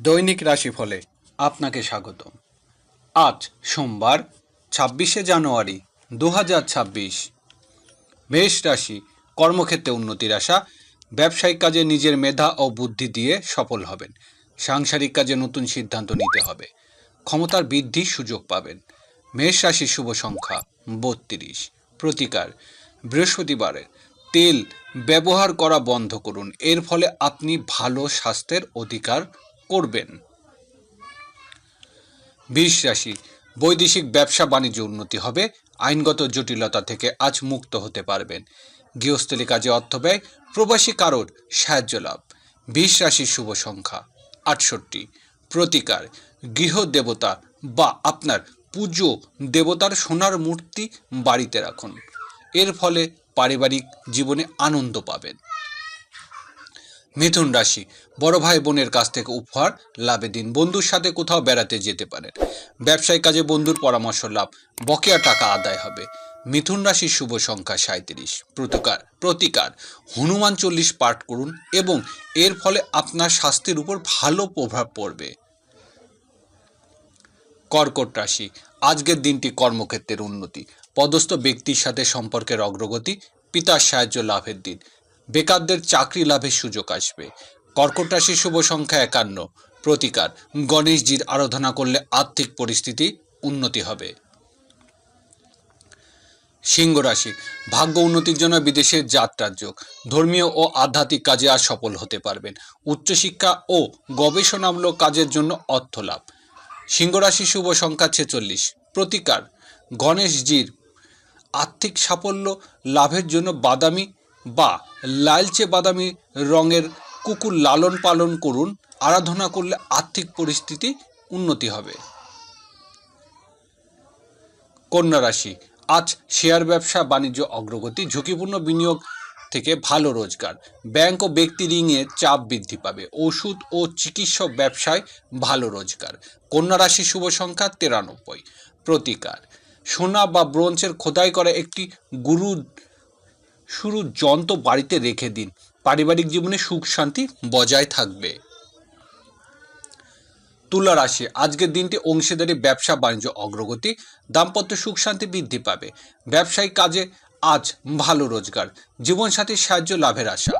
দৈনিক রাশিফলে আপনাকে স্বাগতম। আজ সোমবার ২৬শে জানুয়ারি ২০২৬। মেষ রাশি, কর্মক্ষেত্রে উন্নতির আশা। ব্যবসায়িক কাজে নিজের মেধা ও বুদ্ধি দিয়ে সফল হবেন। সাংসারিক কাজে নতুন সিদ্ধান্ত নিতে হবে। ক্ষমতার বৃদ্ধির সুযোগ পাবেন। মেষ রাশির শুভ সংখ্যা ৩২। প্রতিকার, বৃহস্পতিবারের তেল ব্যবহার করা বন্ধ করুন, এর ফলে আপনি ভালো স্বাস্থ্যের অধিকার করবেন। বৃষ রাশি, বৈদেশিক ব্যবসা বাণিজ্য উন্নতি হবে। আইনগত জটিলতা থেকে আজ মুক্ত হতে পারবেন। গৃহস্থলী কাজে অর্থ ব্যয়, প্রবাসী কারোর সাহায্য লাভ। বৃষ রাশির শুভ সংখ্যা ৬৮। প্রতিকার, গৃহ দেবতা বা আপনার পুজো দেবতার সোনার মূর্তি বাড়িতে রাখুন, এর ফলে পারিবারিক জীবনে আনন্দ পাবেন। মিথুন রাশি, বড় ভাই বোনের কাছ থেকে উপহার লাভের দিন। বন্ধুর সাথে কোথাও বেড়াতে যেতে পারেন। ব্যবসায়িক কাজে বন্ধুর পরামর্শ লাভ, বকেয়া টাকা আদায় হবে। মিথুন রাশির শুভ সংখ্যা ৩৭। প্রতিকার, হনুমান ৪০ পাঠ করুন এবং এর ফলে আপনার স্বাস্থ্যের উপর ভালো প্রভাব পড়বে। কর্কট রাশি, আজকের দিনটি কর্মক্ষেত্রের উন্নতি, পদস্থ ব্যক্তির সাথে সম্পর্কের অগ্রগতি, পিতার সাহায্য লাভের দিন। বেকারদের চাকরি লাভের সুযোগ আসবে। কর্কট রাশির শুভ সংখ্যা ৫১। প্রতিকার, গণেশজির আরাধনা করলে আর্থিক পরিস্থিতি উন্নতি হবে। সিংহ রাশি, ভাগ্য উন্নতির জন্য বিদেশে যাত্রার যোগ। ধর্মীয় ও আধ্যাত্মিক কাজে আজ সফল হতে পারবেন। উচ্চশিক্ষা ও গবেষণামূলক কাজের জন্য অর্থ লাভ। সিংহ রাশির শুভ সংখ্যা ৪৬। প্রতিকার, গণেশজির আর্থিক সাফল্য লাভের জন্য বাদামি বা লালচে বাদামি রঙের কুকুর লালন পালন করুন। আরাধনা করলে আর্থিক পরিস্থিতি উন্নতি হবে। কন্যা রাশি, আজ শেয়ার ব্যবসা বাণিজ্য অগ্রগতি, ঝুঁকিপূর্ণ বিনিয়োগ থেকে ভালো রোজগার। ব্যাংক ও ব্যক্তি ঋণের চাপ বৃদ্ধি পাবে। ওষুধ ও চিকিৎসা ব্যবসায় ভালো রোজগার। কন্যা রাশির শুভ সংখ্যা ৯৩। প্রতিকার, সোনা বা ব্রোঞ্জের খোদাই করা একটি শুরু যন্ত্র বাড়িতে রেখে দিন। পারিবারিক জীবনে সুখ শান্তি বজায় থাকবে। তুলা রাশি, আজকের দিনটি অংশীদারি ব্যবসা বাণিজ্য অগ্রগতি, দাম্পত্য সুখ শান্তি বৃদ্ধি পাবে। ব্যবসায়িক কাজে আজ ভালো রোজগার, জীবনসাথীর সাহায্য লাভের আশা।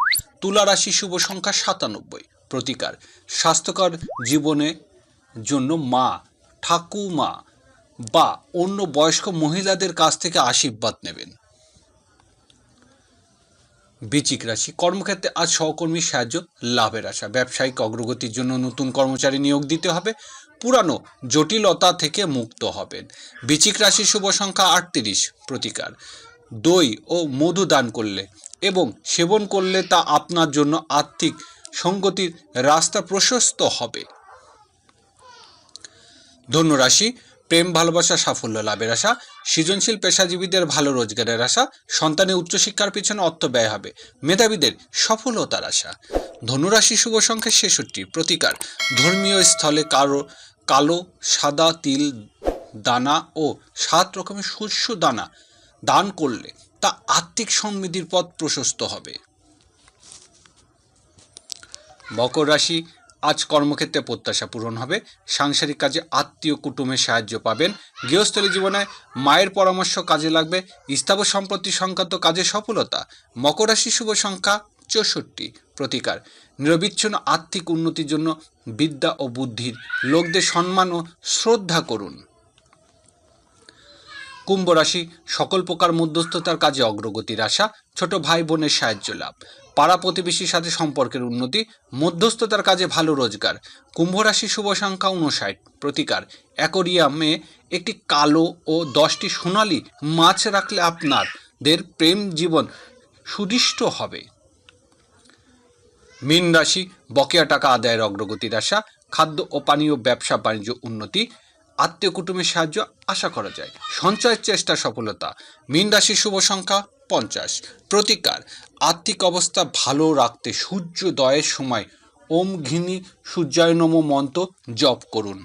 তুলা রাশির শুভ সংখ্যা ৯৭। প্রতিকার, স্বাস্থ্যকর জীবনের জন্য মা, ঠাকুমা বা অন্য বয়স্ক মহিলাদের কাছ থেকে আশীর্বাদ নেবেন। বৃশ্চিক রাশি, কর্মক্ষেত্রে আজ সহকর্মীর সাহায্য লাভের আশা। ব্যবসায়িক অগ্রগতির জন্য নতুন কর্মচারী নিয়োগ দিতে হবে। পুরানো জটিলতা থেকে মুক্ত হবেন। বৃশ্চিক রাশির শুভ সংখ্যা ৩৮। প্রতিকার, দই ও মধু দান করলে এবং সেবন করলে তা আপনার জন্য আর্থিক সঙ্গতির রাস্তা প্রশস্ত হবে। ধনু রাশি, প্রেম ভালোবাসা সাফল্য লাভের আশা। সৃজনশীল পেশাজীবীদের ভালো রোজগারের আশা। সন্তানের উচ্চশিক্ষার পিছনে অর্থ ব্যয় হবে। মেধাবীদের সফলতার আশা। ধনুরাশি শুভ সংখ্যা ৬৬। প্রতিকার, ধর্মীয় স্থলে কালো সাদা তিল দানা ও ৭ রকমের শস্য দানা দান করলে তা আর্থিক সমৃদ্ধির পথ প্রশস্ত হবে। মকর রাশি, আজ কর্মক্ষেত্রে প্রত্যাশা পূরণ হবে। সাংসারিক কাজে আত্মীয় কুটুমের সাহায্য পাবেন। গৃহস্থলী জীবনে মায়ের পরামর্শ কাজে লাগবে। স্থাবর সম্পত্তি সংক্রান্ত কাজে সফলতা। মকর রাশির শুভ সংখ্যা ৬৪। প্রতিকার, নিরবিচ্ছিন্ন আর্থিক উন্নতির জন্য বিদ্যা ও বুদ্ধির লোকদের সম্মান ও শ্রদ্ধা করুন। কুম্ভ রাশি, সকল প্রকার মধ্যস্থতার কাজে অগ্রগতির আশা। ছোট ভাই বোনের সাহায্য লাভ। পাড়া প্রতিবেশীর সাথে সম্পর্কের উন্নতি। মধ্যস্থতার কাজে ভালো রোজগার। কুম্ভ রাশির শুভ সংখ্যা ৫৯। প্রতিকার, অ্যাকোয়ারিয়ামে একটি কালো ও ১০টি সোনালী মাছ রাখলে আপনাদের প্রেম জীবন সুদৃষ্ট হবে। মীন রাশি, বকেয়া টাকা আদায়ের অগ্রগতির আশা। খাদ্য ও পানীয় ব্যবসা বাণিজ্য উন্নতি। আত্মীয় কুটুমের সাহায্য আশা করা যায়। সঞ্চয়ের চেষ্টা সফলতা। মীন রাশির শুভ সংখ্যা ৫০। প্রতিকার, আর্থিক অবস্থা ভালো রাখতে সূর্যোদয়ের সময় ওম ঘিনী সূর্যায় নমঃ মন্ত্র জপ করুন।